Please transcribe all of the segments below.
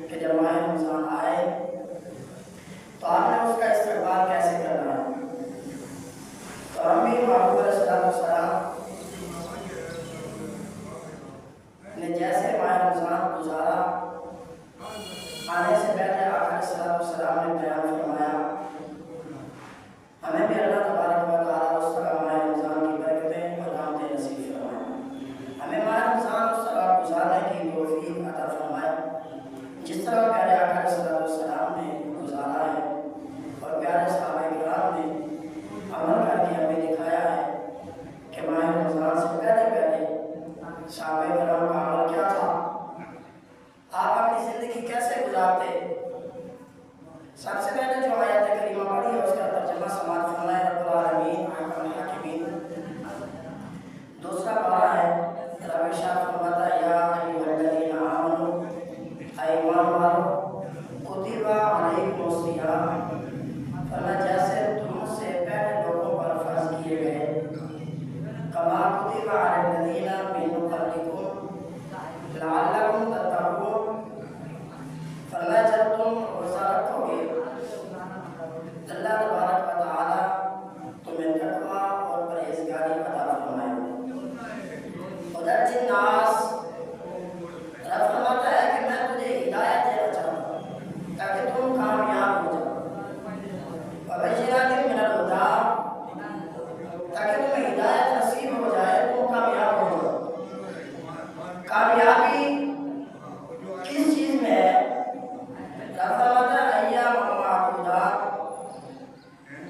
کہ جب ماہ رمضان آئے تو آپ نے اس کا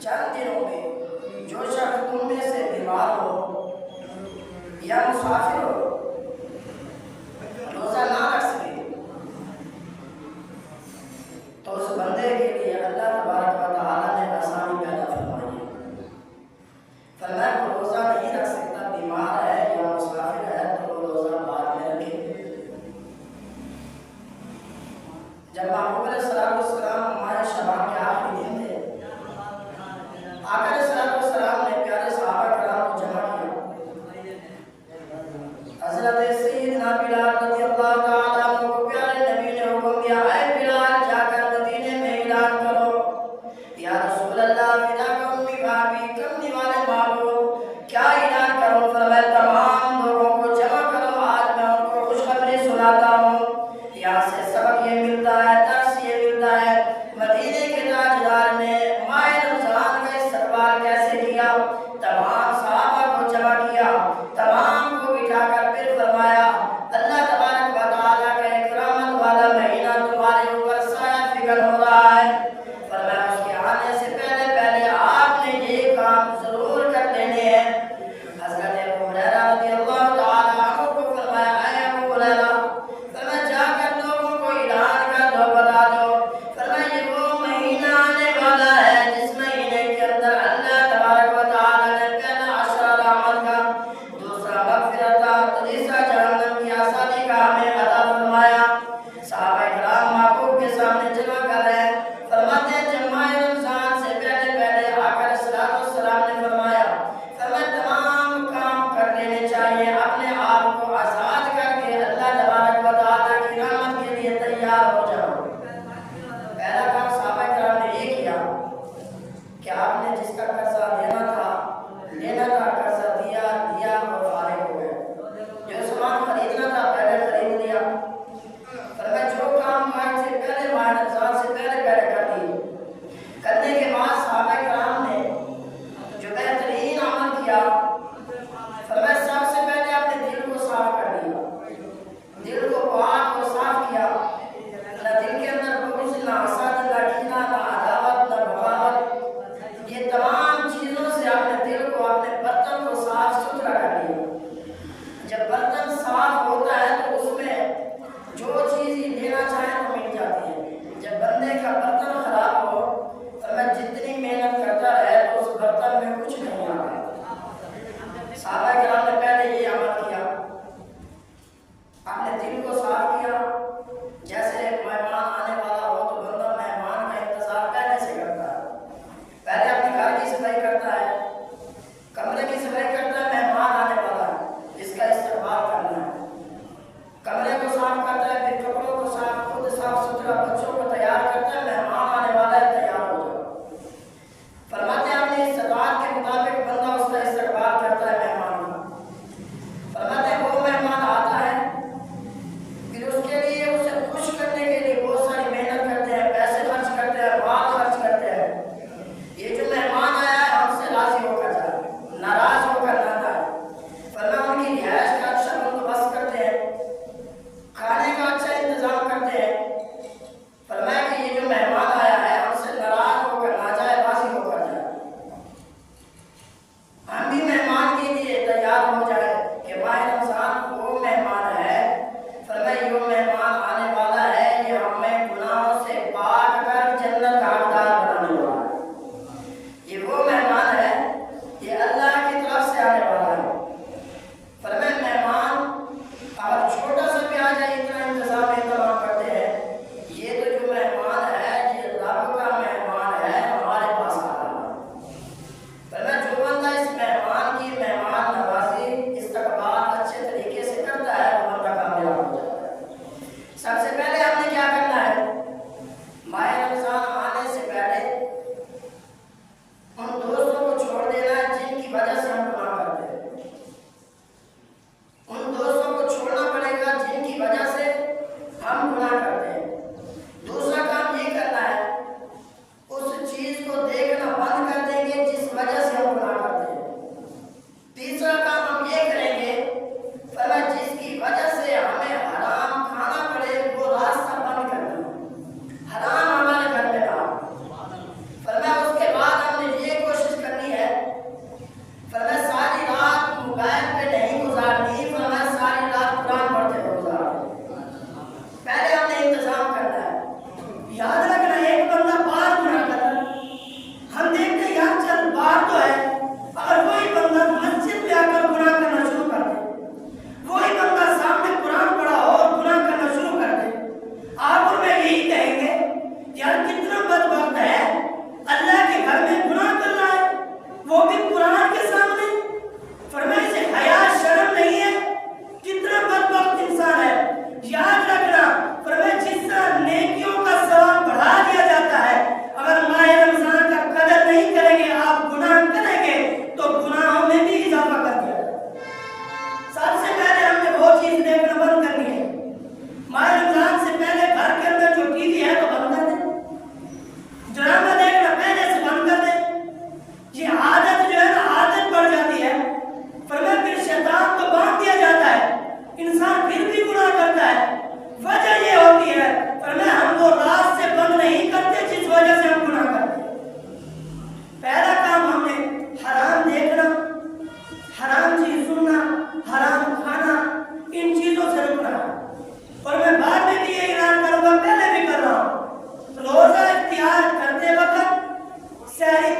چند دنوں میں جو شخص تم میں سے بیمار ہو یا مسافر ہو روزہ نہ رکھ سکے تو اس بندے کے لیے اللہ تبارک و تعالیٰ نے آسانی پیدا فرمائی ہے۔ فرمایا وہ روزہ نہیں رکھ سکتا، بیمار ہے یا مسافر ہے تو وہ روزہ بعد میں رکھے۔ جب محبوب علیہ السلام ماہ شعبان کے آخری دن تھے، آقا علیہ السلام نے پیارے صحابہ کرام کو جمع کیا۔ حضرت سیدنا بلال رضی اللہ تعالیٰ عنہ کو پیارے نبی نے حکم دیا، اے بلال جا کر مدینے میں اعلان کرو، یا رسول اللہ فداک امی بابی، کملی والے معبود کیا اعلان کروں؟ فرمایا تمام لوگوں کو جمع کرو، آج میں ان کو خوشخبری سناتا ہوں۔ یہاں سے سبق یہ ملتا ہے، درس یہ ملتا ہے، مدینے کے تاجدار نے ماہ رمضان کا استقبال کیسے کیا۔ تمام صحابہ کو جمع کیا، تمام کو بٹھا کر پھر فرمایا اللہ تبارک و تعالیٰ کا ایک رحمت والا مہینہ تمہارے اوپر سایہ فکر ہو رہا ہے۔ فرمایا اس کے آنے سے پہلے پہلے آپ نے یہ کام ضرور کر لینے ہیں۔ حضرت ابو ہریرہ رضی اللہ تعالیٰ عنہ کو فرمایا، اے ابو ہریرہ، فرمایا جا کر لوگوں کو اعلان کر دو، بتا دو، فرمایا یہ وہ مہینہ آنے والا ہے جس مہینے کے اندر اللہ تبارک و تعالیٰ نے پہلا عشرہ رحمت کا، دوسرا مغفرت کا، تیسرا جہنم کی آزادی کا ہمیں عطا فرمایا۔ صحابہ کرام محبوب کے سامنے جمع کر رہے ہیں، فرماتے ہیں جب ماہ رمضان سے پہلے پہلے آقا علیہ السلام نے فرمایا تمام کام کر لینے چاہیے، اپنے آپ کو آزاد کر کے اللہ تبارک و تعالیٰ کی رحمت کے لیے تیار ہو جاؤ۔ پہلا کام صحابہ کرام نے یہ کیا کہ آپ نے جس کا قرضہ لینا تھا قرضہ دیا اور فارغ ہو گئے۔ جو سامان خریدنا تھا پہلے خرید لیا۔ فرمایا جو کام ماہ سے پہلے، ماہ رمضان سے پہلے کر دیے۔ کرنے کے بعد صحابہ کرام نے جو بہترین عمل کیا، فرمایا سب سے پہلے اپنے دل کو صاف کر دیا، دل کو پاک اور صاف کیا۔ نہ دل کے اندر بغض، نہ حسد، نہ کینہ، نہ عداوت، نہ بغاوت، یہ تمام چیزوں سے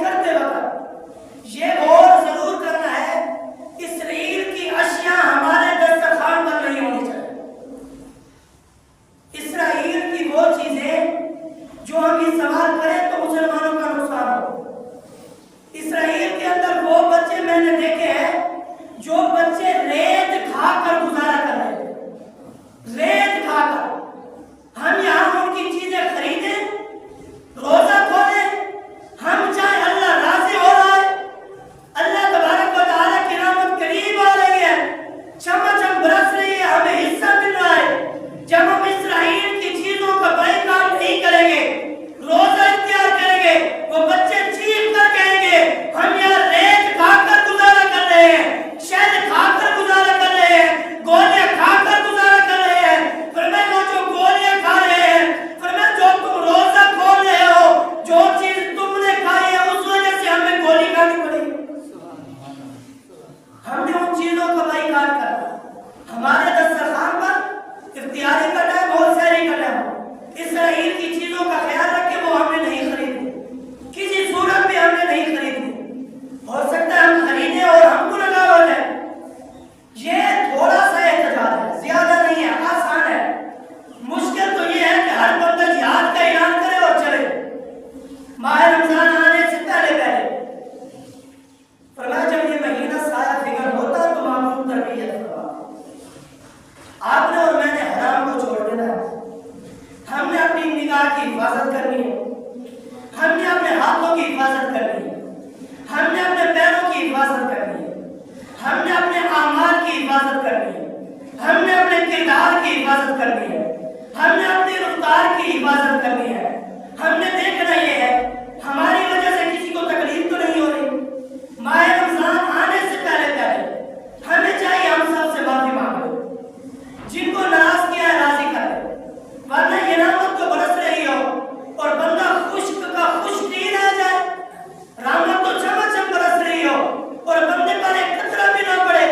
کرتے وقت یہ غور ضرور کرنا ہے، اسرائیل کی اشیاء ہمارے دسترخوان پر نہیں ہونی چاہیے۔ اسرائیل کی وہ چیزیں جو ہم استعمال کریں تو مسلمانوں کا نقصان ہو۔ اسرائیل کے اندر وہ بچے میں نے دیکھے ہیں جو بچے ریت کھا کر گزارا کر رہے ہیں، ریت کھا کر۔ ہم یہاں ان کی چیزیں خریدیں، روزہ کھولیں، ہم چاہے اللہ راضی ہو رہا ہے، اللہ تبارک و تعالیٰ کی رحمت قریب آ رہی ہے، چمچم برس رہی ہے، ہمیں حصہ مل رہا ہے، جب ہم اسرائیل کی چیزوں کا بائیکاٹ نہیں کریں گے، روزہ اختیار کریں گے، وہ بچے چیخ کر کہیں گے ہم یہاں ریت کھا کر گزارا کر رہے ہیں، شہد کھا کر گزارا کر رہے ہیں، گولیاں کھا کر گزارا کر رہے ہیں۔ فرمایا وہ جو گولیاں کھا رہے ہیں، فرمایا جو تم روزہ کھول رہے ہو، جو چیز تم نے کھائی ہے اس وجہ سے ہمیں گولی کھانی پڑی۔ ہم نے ان چیزوں کا بائیکاٹ کرنا۔ ہمارے دسترخوان پر افطاری کا ٹائم ہو، سحری کا ٹائم ہو، اسرائیل کی چیزوں کا خیال رکھے وہ ہم نے نہیں خریدی، کسی صورت میں ہم نے نہیں خریدی۔ ہو سکتا ہے ہم خریدیں اور ہم کو لگا ہو جائے۔ یہ تھوڑا سا احتجاج ہے، زیادہ نہیں ہے، آسان ہے۔ مشکل تو یہ ہے کہ ہر بندہ جہاد کا اعلان کرے اور چلے۔ ماہ رمضان آنے سے پہلے فرمایا جب یہ مہینہ سایہ فکر ہوتا تو معمول تربیت فرمایا، آپ نے اور میں نے حرام کو چھوڑ دینا ہے۔ ہم نے اپنی نگاہ کی حفاظت کرنی ہے، ہم نے اپنے ہاتھوں کی حفاظت کرنی ہے، ہم نے اپنے پیروں کی حفاظت کرنی ہے، ہم نے اپنے اعمال کی حفاظت کرنی ہے، ہم نے اپنے کردار کی حفاظت کرنی ہے، ہم نے اپنی رفتار کی حفاظت کرنی ہے۔ ہم نے دیکھنا یہ ہے ہماری وجہ سے کسی کو تکلیف تو نہیں ہو رہی۔ ماہ رمضان آنے سے پہلے ہمیں چاہیے ہم سب سے معافی مانگے، جن کو ناراض کیا ہے راضی کرے، ورنہ یہ رحمت تو برس رہی ہو اور بندہ خشک کا خشک ہی رہ جائے، رحمت تو چمچم برس رہی ہو اور بندے پر ایک قطرہ بھی نہ پڑے۔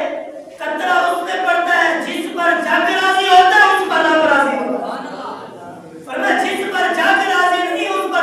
قطرہ اس پہ پڑتا ہے جس پر جا کے راضی ہوتا ہے، اس پر رب راضی ہوتا ہے۔ فرمایا جس پر جا کے راضی نہیں اس پر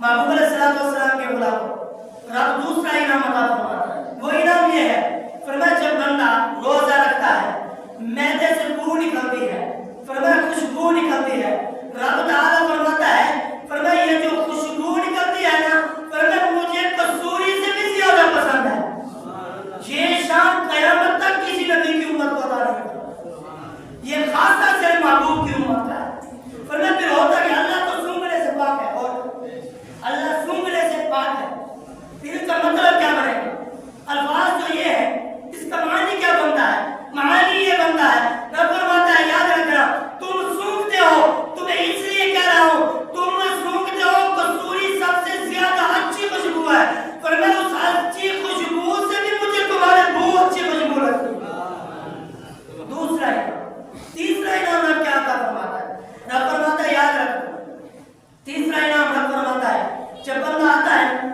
محبوب علیہ السلام کے غلاموں رب دوسرا انعام عطا فرماتا ہے. وہ انعام یہ ہے، فرمایا جب بندہ روزہ رکھتا ہے معدے سے بو نکلتی ہے، فرمایا خوشبو نکلتی ہے، رب تعالیٰ فرماتا ہے، فرمایا یہ جو خوشبو نکلتی ہے نا، فرمایا مجھے کسوری سے بھی زیادہ پسند ہے. یہ شان قیامت تک کسی نبی کی امت کو عطا نہیں ہوگا، یہ خاصہ صرف محبوب کی امت کا ہے. فرمایا پھر ہوتا کہ اللہ تو سونگنے سے پاک ہے، اور اللہ سونگنے سے پاک ہے، پھر اس کا مطلب کیا بنے گا؟ الفاظ جو یہ ہے اس کا معنی کیا بنتا ہے؟ معنی یہ بنتا ہے، رب فرماتا ہے یاد رکھنا تم سونگتے ہو، تمہیں اس لیے کہہ رہا ہوں تم سونگتے ہو، کسوری سب سے زیادہ اچھی خوشبو ہے، فرمایا اس اچھی خوشبو سے بھی مجھے تمہارے بہت اچھی خوشبو لگتی ہے. دوسرا انعام. تیسرا انعام رب کیا عطا فرماتا ہے؟ رب فرماتا ہے یاد رکھنا تیسرا انعام رب فرماتا ہے جب بندہ آتا ہے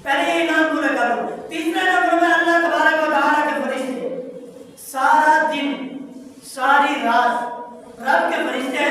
پہلے یہ انعام پورے کرو. تیسرا انعام فرمایا اللہ تبارک و تعالیٰ کے فرشتے سارا دن ساری رات رب کے فرشتے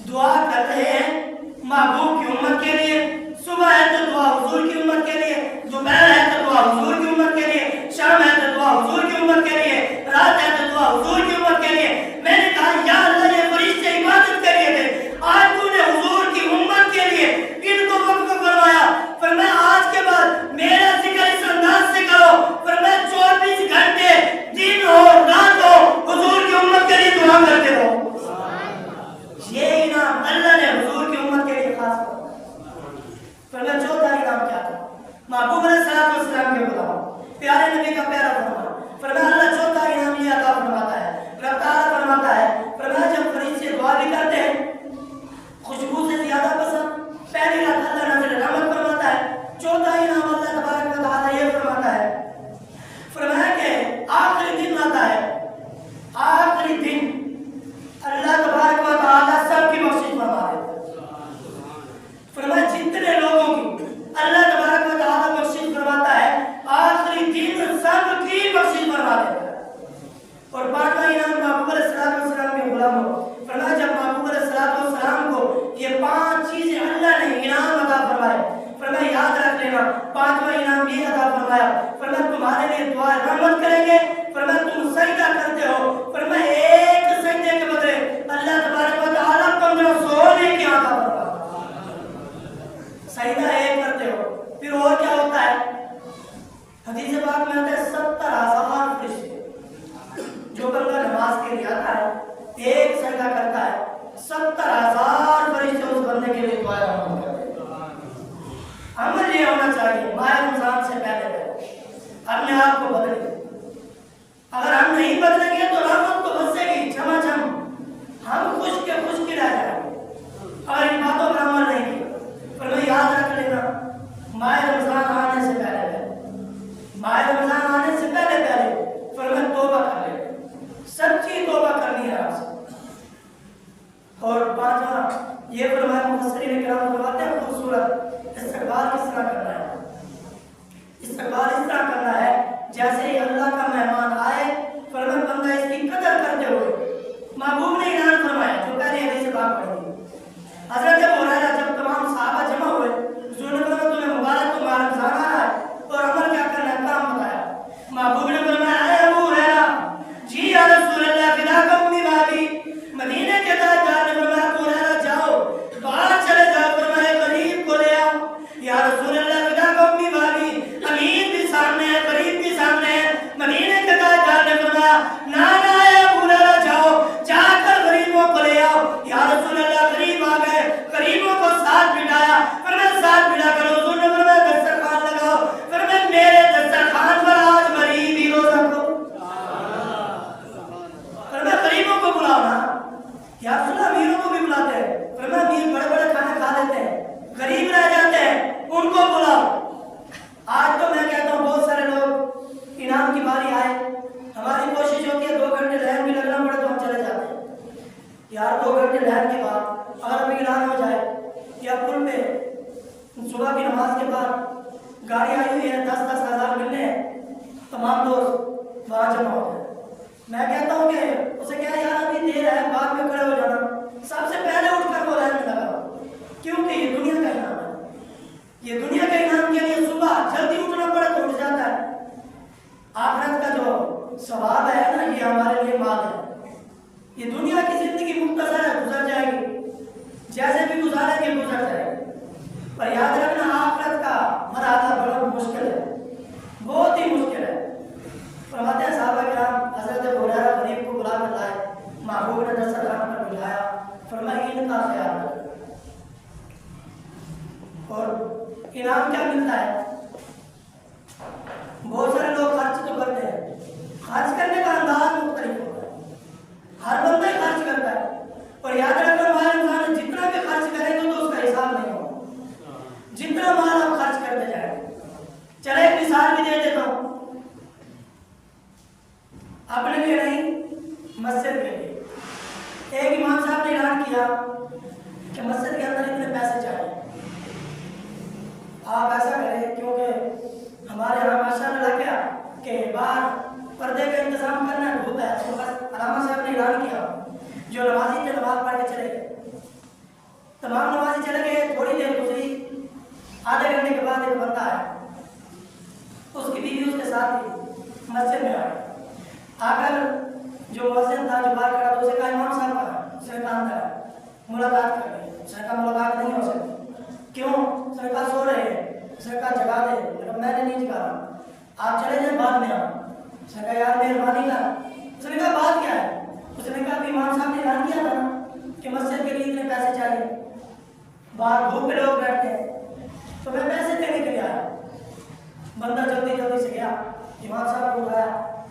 دعا کر رہے ہیں محبوب کی امت کے لیے. صبح ہے تو دعا حضور کی امت کے لیے، دوپہر ہے تو دعا حضور کی امت کے لیے، شام ہے تو دعا حضور کی امت کے لیے، رات ہے تو دعا حضور کی امت کے لیے. میں نے کہا یا اللہ یہ فرشتے عبادت کے لیے تھے، آج تو نے حضور کی امت کے لیے ان کو وقف فرمایا. فرمایا آج کے بعد میرا ذکر اس انداز سے کرو، فرمایا 24 گھنٹے دن ہو رات ہو حضور کی امت کے لیے دعا کرتے رہو. یہ انعام اللہ نے حضور کی امت کے لیے خاص کیا. فرمایا چوتھا انعام کیا تھا؟ محبوب علیہ السلام کے غلام پیارے نبی کا پیارا فرمان. فرمایا اللہ چوتھا انعام یہ عطا فرماتا ہے، رب تعالیٰ فرماتا ہے، فرمایا جب فرشتے دعا بھی کرتے ہیں خوشبو سے زیادہ پسند، پہلی رات اللہ نظر رحمت فرماتا ہے. چوتھا انعام اللہ تبارک و تعالیٰ یہ فرماتا ہے، فرمایا کہ آخری دن آتا ہے، آخری دن اللہ تبارک و تعالیٰ سب کی بخشش فرما دیتا ہے. فرمایا جتنے لوگوں کی اللہ تبارک و تعالیٰ بخشش فرماتا ہے آخری دن سب کی بخشش فرما دیتا ہے. اور پانچواں انعام محبوب علیہ السلام کے غلاموں. فرمایا جب محبوب علیہ السلام کو یہ 5 چیزیں اللہ نے انعام عطا فرمائے، فرمایا یاد رکھ لینا پانچواں انعام یہ عطا فرمایا، فرمایا تمہارے لیے دعا رحمت کریں گے. فرمایا تم سجدہ کرتے ہو، فرمایا ایک سجدے کے بدلے اللہ تبارک و تعالیٰ 1500 نے کیا عطا فرمایا. سجدہ ایک کرتے ہو، پھر اور کیا ہوتا ہے؟ حدیث پاک میں آتا ہے 70,000 فرشتے جو بندہ نماز کے لیے آتا ہے ایک سجدہ کرتا ہے، 70,000 فرشتے اس بندے کے لیے دعا رحمت کرتے ہیں. عمل یہ ہونا چاہیے ماہ رمضان سے پہلے اپنے آپ کو بدلیں. اگر ہم نہیں بدلیں گے تو رحمت تو بسے گی جھما جھم، ہم خوش کے رہ جائیں گے اور ان باتوں پر عمل نہیں کیا. پر میں یاد رکھ لینا ماہ رمضان آنے سے پہلے فرمایا توبہ کر لے، سچی توبہ کرنی ہے آپ سے. اور پانچواں یہ فرمایا مفسرین کرام فرماتے ہیں خوبصورت استقبال کس طرح کرنا ہے. استقبال اس طرح کرنا ہے جیسے ہی اللہ کا مہمان آئے، فرمایا بندہ اس کی قدر کرتے ہوئے. محبوب نے اعلان فرمایا جو پہلے حدیث پاک پڑھی حضرت ابو ہریرہ جب تمام صحابہ جمع ہوئے، حضور نے فرمایا تمہیں مبارک تمہارا رمضان آ رہا ہے اور عمل کیا کرنا ہے کام بتایا. محبوب نے فرمایا اے ابو ہریرہ جی یا رسول اللہ فداک امی بھابی. مدینے کے تاجدار نے فرمایا ابو ہریرہ جاؤ باہر چلے جاؤ، فرمایا غریب کو لے آؤ. یا رسول اللہ فداک امی بھابی امین بھی سامنے ہے غریب بھی سامنے ہے. مدینے کے تاجدار نے فرمایا نا اے ابو ہریرہ جاؤ جا کر غریبوں کو لے آؤ. یا رسول اللہ غریب آ گئے، غریبوں کو ساتھ بٹھایا، فرمایا ساتھ بٹھا کر حضور نے فرمایا دسترخوان لگاؤ، فرمایا میرے دسترخوان پر آج غریب ہی روزہ کرو. فرمایا غریبوں کو بلاؤ نا. یا رسول اللہ امیروں کو بھی بلاتے ہیں، فرمایا امیر بڑے بڑے کھانے کھا لیتے ہیں، غریب رہ جاتے ہیں، ان کو بلاؤ. آج تو میں کہتا ہوں بہت سارے لوگ انعام کی باری آئے، ہماری کوشش ہوتی ہے 2 گھنٹے لائن بھی لگنا پڑے تو ہم چلے جاتے ہیں. یار 2 گھنٹے لائن کے بعد اگر ابھی اعلان ہو جائے یا پل پہ صبح کی نماز کے بعد گاڑی آئی ہوئی ہے 10-10 ہزار ملنے ہیں، تمام دوست وہاں جمع ہو جائے. میں کہتا ہوں کہ اسے کیا یار ابھی دیر ہے بعد میں کھڑے ہو جانا، سب سے پہلے اٹھ کر وہ لائن میں لگا، کیونکہ یہ دنیا کا انعام ہے. یہ دنیا کی زندگی مختصر ہے، گزر جائے گی، جیسے بھی گزارے گی گزر جائے گی، پر یاد رکھنا آخرت کا مرحلہ بڑا مشکل ہے، بہت ہی مشکل ہے۔ فرماتے ہیں صحابہ کرام حضرت ہریرہ غریب کو بلا کر لائے، محبوب نے دسترخوان پر بلایا، فرمایا ان کا خیال رکھنا، اور انعام کیا ملتا ہے؟ بہت سارے لوگ خرچ تو کرتے ہیں، خرچ کرنے کا انداز مختلف ہوتا ہے، ہر بندہ ہی خرچ کرتا ہے، اور یاد رکھنا مال انسان جتنا بھی خرچ کرے گا تو اس کا حساب نہیں ہوگا، جتنا مال آپ خرچ کرتے جائیں۔ چلے ایک مثال بھی دے دیتا ہوں، اپنے لیے نہیں مسجد کے لیے۔ ایک امام صاحب نے اعلان کیا کہ مسجد کے اندر اتنے پیسے چاہیے، آپ ایسا کریں، کیونکہ ہمارے یہاں ماشاء اللہ لگ گیا کہ باہر پردے کا انتظام کرنا ہوتا ہے، تو بس علامہ صاحب نے اعلان کیا جو نمازی تھے نماز پڑھ کے چلے گئے، تمام نمازی چلے گئے، تھوڑی دیر گزری، آدھے گھنٹے کے بعد ایک بندہ آیا، اس کی بیوی اس کے ساتھ تھی، مسجد میں آئی، آ کر جو مؤذن تھا جو باہر کھڑا تھا اسے کہا امام صاحب کا اس نے کام کرا، ملاقات کر لی، اس نے کہا ملاقات نہیں ہو سکتی، کیوں؟ اس نے کہا سو رہے ہیں، اس نے کہا جگا دے، میں نے نہیں جگا رہا، آپ چلے جائیں بعد میں آنا، اس نے کہا یار مہربانی کر، اس نے کہا بات کیا ہے؟ اس نے کہا امام صاحب نے اعلان کیا تھا نا کہ مسجد کے لیے اتنے پیسے چاہیے، باہر دھوپ میں لوگ بیٹھتے ہیں، تو میں پیسے دینے کے لیے آیا۔ بندہ جلدی جلدی سے گیا، امام صاحب کو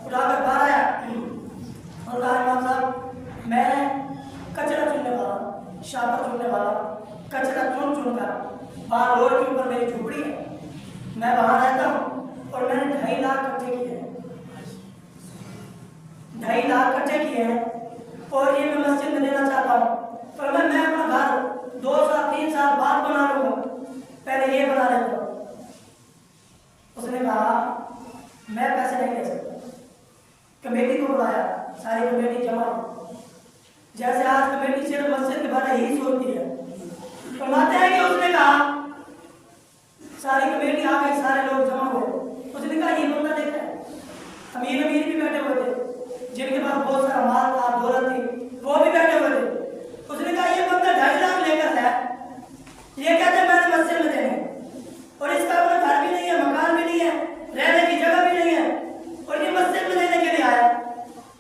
اٹھا کر باہر آیا اور کہا امام صاحب میں کچرا چننے والا، شاپر چننے والا، کچرا چن چن کر باہر روڈ کے اوپر میری جھوپڑی ہے، میں وہاں رہتا ہوں، اور میں نے 2.5 لاکھ اکٹھے کیے ہیں، 2.5 لاکھ اکٹھے کیے ہیں، اور یہ میں مسجد میں دینا چاہتا ہوں، پر میں اپنا گھر 2 سال 3 سال بعد بنا لوں گا، پہلے یہ بنا لیتا ہوں۔ اس نے کہا میں پیسے نہیں دے سکتا، کمیٹی کو بلایا، ساری کمیٹی جمع ہو، جیسے آج کمیٹی صرف مسجد کے بارے ہی سوچتی ہے، فرماتے ہیں کہ اس نے کہا ساری کمیٹی آ گئی، سارے لوگ جمع ہوئے، اس نے کہا یہ بندہ دیکھا ہے، امیر بھی بیٹھے ہوئے تھے، جن کے پاس بہت سارا مال تھا، دولت تھی، وہ بھی بیٹھے ہوئے تھے، اس نے کہا یہ بندہ 2.5 لاکھ لے کر ہے، یہ کہتے ہیں میں نے مسجد میں دینے، اور اس کا اپنا گھر بھی نہیں ہے، مکان بھی نہیں ہے، رہنے کی جگہ بھی نہیں ہے، اور یہ مسجد میں دینے کے لیے آیا۔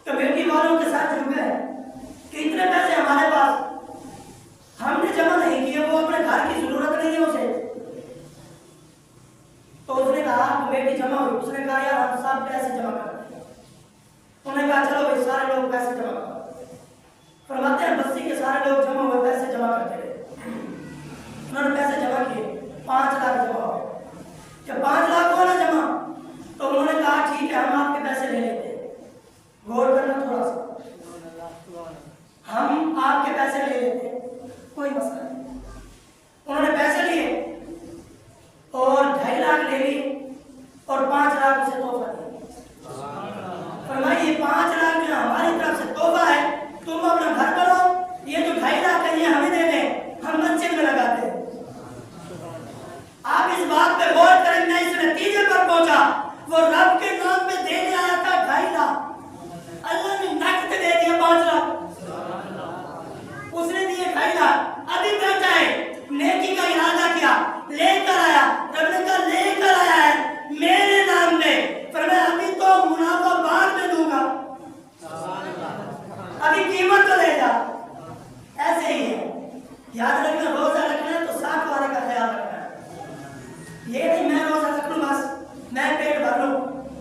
کمیٹی والوں کے ساتھ جڑ گئے کہ اتنے پیسے ہمارے پاس ہم نے جمع نہیں کیے، وہ اپنے گھر کی ضرورت نہیں ہے اسے، تو اس نے کہا کمیٹی جمع ہوئی، اس نے کہا یار ہم سب پیسے جمع کرتے ہیں، انہوں نے کہا چلو بھائی سارے لوگ پیسے جمع کرتے، فرماتے ہیں بستی کے سارے لوگ جمع ہوئے، پیسے جمع کرتے رہے، انہوں نے پیسے جمع کیے، 5 لاکھ جمع ہوئے، جب 5 لاکھ ہوا نا جمع، تو انہوں نے کہا ٹھیک ہے ہم آپ کے پیسے لے لیتے ہیں، غور کرنا تھوڑا سا، ہم آپ کے پیسے لے لیتے ہیں، کوئی مسئلہ نہیں، انہوں نے پیسے لیے اور 2.5 لاکھ لے لی اور 5 لاکھ اسے تحفہ دیا، فرمایا یہ 5 لاکھ جو ہماری طرف سے تحفہ ہے، تم اپنا گھر کرو، یہ جو 2.5 لاکھ ہے یہ ہمیں دے دیں، ہم مسجد میں لگاتے ہیں۔ آپ اس بات پہ غور کریں، میں اس نتیجے پر پہنچا، وہ رب کے نام پہ دینے آیا تھا 2.5 لاکھ، اللہ نے نقد دے دیا 5 لاکھ، اس نے دیے 2.5 لاکھ، ابھی بیٹھا ہے، نیکی کا ارادہ کیا، لے کر آیا، رب نے کہا لے کر آیا ہے میرے نام پہ، پر میں ابھی تو منافع بعد میں دوں گا، ابھی قیمت تو لے جا، ایسے ہی ہے۔ یاد رکھنا روزہ رکھنا ہے تو ساتھ والے کا خیال رکھنا ہے، یہ نہیں میں روزہ رکھ لوں بس میں پیٹ بھر لوں،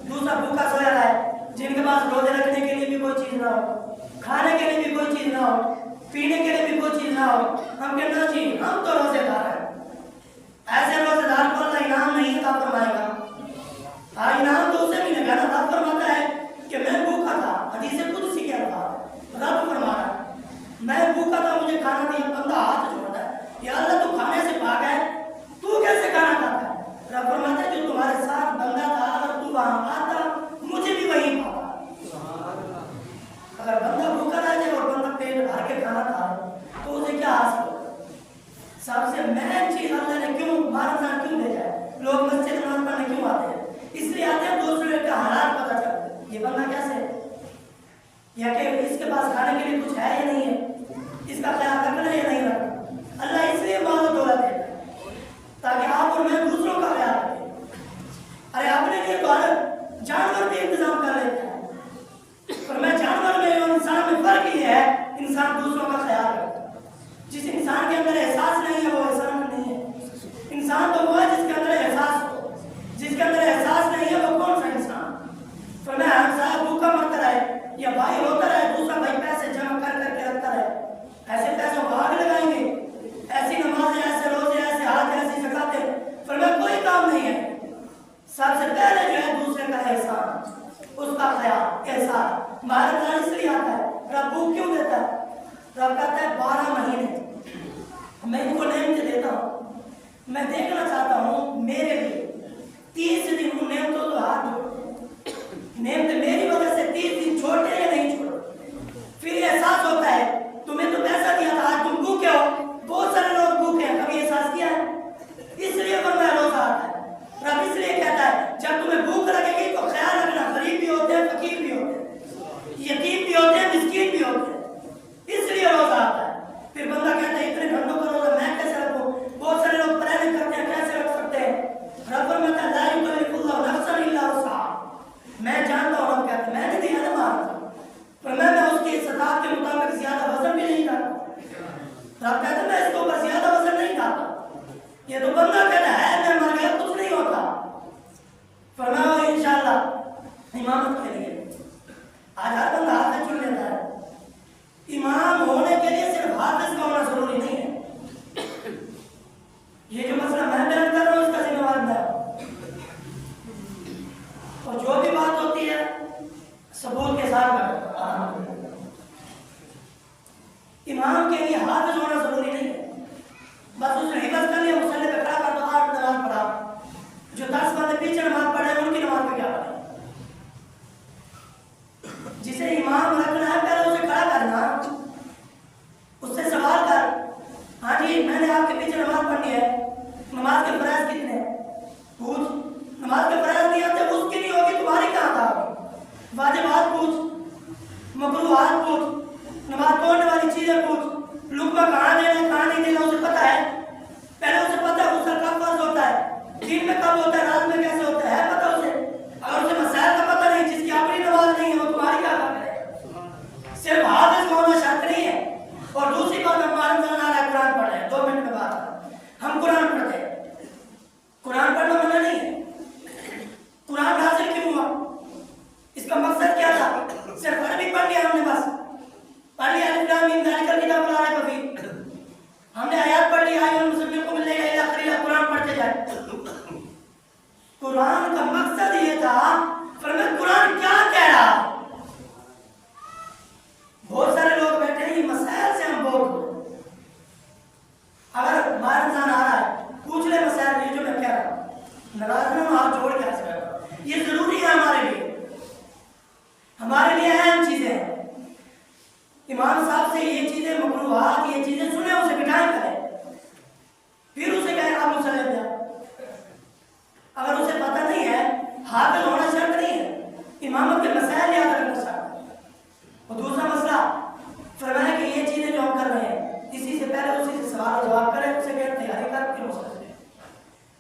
دوسرا بھوکا سویا رہا ہے، جن کے پاس روزے رکھنے کے لیے بھی کوئی چیز نہ ہو، کھانے کے لیے بھی کوئی چیز نہ ہو، پینے کے لیے بھی کوئی چیز نہ ہو، ہم کہنا جی ہم تو روزے دار ہیں، ایسے روزے دار کو اللہ انعام نہیں عطا فرمائے گا، ہاں انعام تو اسے ملے گا نا، رب فرماتا ہے کہ میں بھوکا تھا، حدیث قدسی کے الفاظ، رب فرما رہا ہے میں بھوکا تھا مجھے کھانا دیا، بندہ ہاتھ جوڑتا ہے یا اللہ تو کھانے سے پاک ہے، تو کیسے کھانا کھاتا ہے؟ رب فرماتا ہے جو تمہارے ساتھ بندہ تھا اگر تو وہاں آتا مجھے بھی وہی پاتا، اگر بندہ بھوکا رہ جائے اور بندہ پیٹ بھر کے کھانا کھا تو اسے کیا حاصل ہوگا؟ سب سے مہم چیز اللہ نے کیوں مارنا کیوں بھیجا ہے؟ لوگ مسجد نماز پڑھنے کیوں آتے ہیں؟ اس لیے آتے ہیں دوسرے کے حالات پتہ چلتے ہیں، یہ بندہ کیسے ہے، یا کہ اس کے پاس کھانے کے لیے کچھ ہے یا نہیں ہے، اس کا خیال رکھنا ہے یا نہیں رکھنا۔ اللہ اس لیے مال و دولت دیتا ہے تاکہ آپ اور میں دوسروں کا خیال رکھیں۔ ارے اپنے لیے تو ہر جانور بھی انتظام کر لیتا ہے، پر میں جانور میں اور انسان میں فرق یہ ہے، انسان دوسروں کا خیال رکھتا ہے۔ جس انسان کے اندر احساس نہیں ہے وہ انسان نہیں ہے۔ انسان تو وہ ہے جس کے اندر احساس ہو، جس کے اندر احساس نہیں ہے وہ کون سا انسان؟ فرمایا ہمسایہ بھوکا مرتا رہے یا بھائی ہوتا رہے، دوسرا بھائی پیسے جمع کر کر کے رکھتا رہے، ایسے پیسوں کو آگ لگائیں گے، ایسی نمازیں، ایسے روزے، ایسے حج، ایسی زکاتیں، فرمایا کوئی کام نہیں ہے۔ سب سے پہلے جو ہے دوسرے کا احسان، اس کا خیال، احسان۔ مہارت اللہ اس لیے آتا ہے، رب بھوک کیوں دیتا ہے؟ رب کہتا ہے 12 مہینے میں ان کو نعمتیں دیتا ہوں، میں دیکھنا چاہتا ہوں میرے لیے 30 دن ان نعمتوں کو ہاتھ جوڑتے، نعمتیں میری وجہ سے 30 دن چھوڑتے یا نہیں چھوڑتے۔ پھر احساس ہوتا ہے تمہیں تو پیسہ دیا تھا، آج تم بھوکے ہو، بہت سارے لوگ بھوکے ہیں، کبھی احساس کیا ہے؟ اس لیے فرمایا روزہ آتا ہے۔ رب اس لیے کہتا ہے جب تمہیں بھوک لگے گی تو خیال رکھنا، غریب بھی ہوتے ہیں، فقیر بھی ہوتے ہیں، یتیم بھی ہوتے ہیں، مسکین بھی ہوتے ہیں، اس لیے روزہ آتا ہے۔ پھر بندہ کہتا ہے اتنے گھنٹوں کا روزہ میں کیسے رکھوں؟ بہت سارے لوگ پلاننگ کرتے ہیں کیسے رکھ سکتے ہیں؟ رب فرماتا ہے لا یکلف اللہ نفسا الا وسعها، میں جانتا ہوں، رب کہتا ہے میں نے دیا نا مال، پر میں اس کی استطاعت کے مطابق زیادہ وزن بھی نہیں کرتا۔ رب کہتا ہے میں اس کے اوپر زیادہ وزن نہیں ڈالتا۔ یہ تو بندہ کہتا ہے میں مر گیا کچھ نہیں ہوتا۔ فرمایا انشاءاللہ امامت کے لیے آج ہر بندہ حافظ چن لیتا ہے، امام ہونے کے لیے صرف حافظ کا ہونا ضروری نہیں ہے۔ یہ جو مسئلہ میں بیان کر رہا ہوں اس کا ذمہ وار میں ہوں، اور جو بھی بات ہوتی ہے ثبوت کے ساتھ کرتا ہوں۔ امام کے لیے حافظ ہونا ضروری نہیں ہے، بس اس نے حفظ کر لیا، مصلی پہ کھڑا کر دو 8 نماز پڑھا، جو 10 بندے پیچھے نماز پڑھے ان کی نماز پہ کیا پڑھے؟ جسے امام رکھنا ہے پہلے اسے کھڑا کرنا، اس سے سوال کر، ہاں جی میں نے آپ کے پیچھے نماز پڑھنی ہے، نماز کے فرائض کتنے ہیں؟ پوچھ، نماز کے فرائض نہیں آتے اس کی نہیں ہوگی تمہاری کہاں تھا؟ واجبات پوچھ، مکروہات پوچھ، نماز توڑنے والی چیزیں پوچھ، لقمہ کہاں دینا کہاں نہیں دینا اسے پتہ ہے، پہلے اسے پتہ ہے غسل کب فرض ہوتا ہے، دن میں کب ہوتا ہے، رات میں کیسے ہوتا ہے پتہ اسے۔ اگر اسے مسائل کا پتہ نہیں، جس کی اپنی نماز نہیں ہے وہ تمہاری کیا کر رہے ہیں؟ صرف حافظ کا ہونا شرط نہیں ہے۔ اور دوسری بات ہمارا رمضان آ رہا ہے، قرآن پڑھ رہے ہیں، 2 منٹ میں بات، ہم قرآن پڑھتے ہیں، قرآن پڑھنا منع نہیں ہے، قرآن حاصل کیوں ہوا؟ اس کا مقصد کیا تھا؟ صرف عربی پڑھ لیا ہم نے، بس پڑھ لیا الف لام میم ذالک الکتاب لا ریب فیہ، ہم نے آیات پڑھ لی آئے المسلمین کو ملے گا الی آخری، قرآن پڑھتے جائے۔ قرآن کا مقصد یہ تھا، فرمایا قرآن کیا کہہ رہا؟ بہت سارے لوگ بیٹھے ہیں یہ مسائل سے ہم بور ہو رہے ہیں۔ اگر ماہ رمضان آ رہا ہے پوچھ لے مسائل، یہ جو میں کہہ رہا ہوں، ناراض نہ ہو، ہاتھ جوڑ کے حاصل کرو، یہ ضروری ہے ہمارے لیے، ہمارے لیے اہم چیزیں ہیں۔ امام صاحب سے یہ چیزیں مکروہات، یہ چیزیں سنیں، اسے بٹھائیں کریں، پھر اسے کہیں آپ مصلی پہ جاؤ۔ اگر اسے پتہ نہیں ہے، حافظ ہونا شرط نہیں ہے، امامت کے مسائل یاد رکھنا شرط ہے۔ اور دوسرا مسئلہ فرمایا کہ یہ چیزیں جو ہم کر رہے ہیں اسی سے پہلے اسی سے سوال و جواب کریں، اسے کہ تیاری کر کے مسئلہ دیں،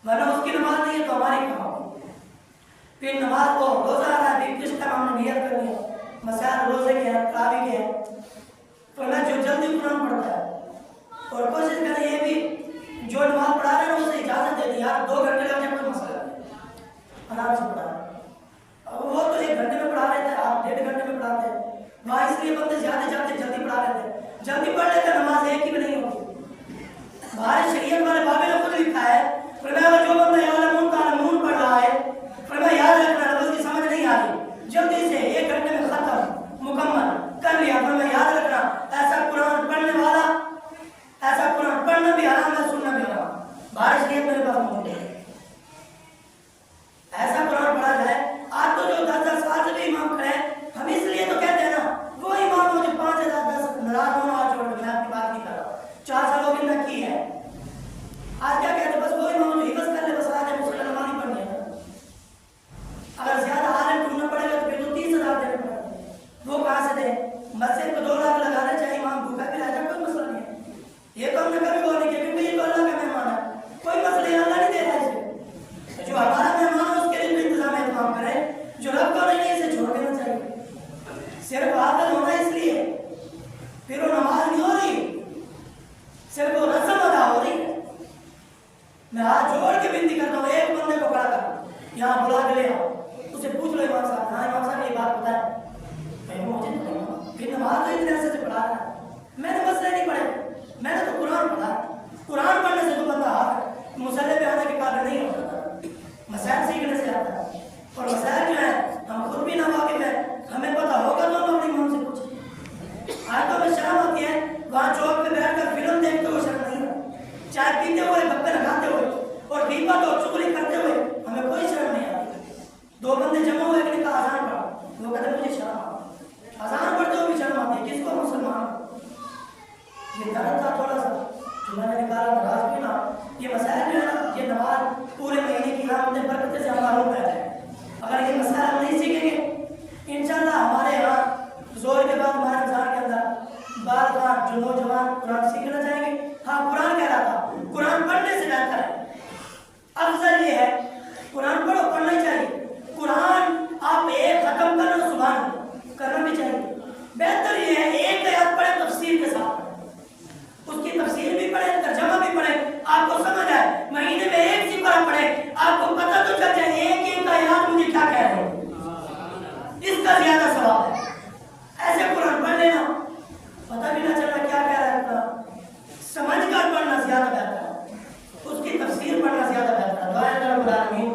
ورنہ اس کی نماز نہیں ہے تو ہماری کہاں ہوگی؟ پھر نماز کو روزہ آ رہا ہے، کس ٹائم ہم نے نیت کرنی ہے، مسائل روزے کے ہیں، تراویح کے ہیں، فرمایا جو جلدی قرآن پڑھتا ہے اور کوشش کریں یہ بھی جو نماز پڑھا رہے ہیں اسے اجازت دے دی، یار 2 گھنٹے لگ جائے کوئی مسئلہ نہیں، آرام سے پڑھا رہے ہیں، وہ تو 1 گھنٹے میں پڑھا رہے تھے، آپ 1.5 گھنٹے میں پڑھاتے ہیں، وہاں اس لیے بندے زیادہ جاتے جلدی پڑھا لیتے ہیں، جلدی پڑھ لیتے نماز ایک ہی میں نہیں ہوتی۔ باہر شریعت والے بابے نے خود لکھا ہے، فرمایا جو بندہ یعلمون تعلمون پڑھ رہا ہے، فرمایا یاد رکھنا لفظ کی سمجھ نہیں آ رہی، جلدی سے 1 گھنٹے میں ختم مکمل کر لیا، فرمایا یاد رکھنا ایسا قرآن پڑھنے والا، ایسا قرآن پڑھنا بھی حرام ہے، سننا بھی حرام۔ باہر شریعت میرے پاس موجود ہے، ایسا قرآن پڑھا جائے۔ آج تو جو 10-10 سال سے بھی امام کھڑے ہیں، ہم اس لیے تو کہتے ہیں نا وہ امام جو 5 آیتوں میں شرم آتی ہے، وہاں چوک پہ بیٹھ کر فلم دیکھتے ہوئے شرم نہیں ہے، چائے پیتے ہوئے، گپے لگاتے ہوئے اور غیبت اور چغلی کرتے ہوئے ہمیں کوئی شرم نہیں آتی۔ دو بندے جمع ہوئے، ایک نے کہا اذان پڑھو، وہ کہتے ہیں مجھے شرم آتی ہے، اذان پڑھتے ہوئے بھی شرم آتی ہے، کس کو مسلمان؟ یہ درد تھا تھوڑا سا جو میں نے نکالا، ناراض بھی نہ، یہ مسائل جو ہے نا، یہ نماز پورے مہینے کی رحمتیں برکتیں سے ہمارا ہو جائے۔ اگر یہ مسائل ہم نہیں سیکھیں گے، انشاءاللہ ہمارے یہاں زور کے بعد ہمارے رمضان کے اندر بار بار جو نوجوان قرآن سیکھنا چاہیں گے، ہاں قرآن کہہ رہا تھا، قرآن پڑھنے سے بہتر ہے، افضل یہ ہے قرآن پڑھو، پڑھنا ہی چاہیے۔ قرآن آپ ایک ختم کرنا، سبحان کرنا بھی چاہیے۔ بہتر یہ ہے ایک آیت پڑھیں تفسیر کے ساتھ، اس کی تفسیر بھی پڑھیں، ترجمہ بھی پڑھیں، آپ کو سمجھ آئے، مہینے میں ایک سپارہ پڑھیں، آپ کو پتہ تو چل جائے ایک ایک آیات مجھے کیا کہہ رہے ہیں، اس کا زیادہ ثواب ہے۔ ایسے قرآن پڑھ لینا، پتہ بھی نہ چلنا کیا کہہ رہا ہے، سمجھ کر پڑھنا زیادہ بہتر ہے، اس کی تفسیر پڑھنا زیادہ بہتر ہے۔ دعائیں رب العالمین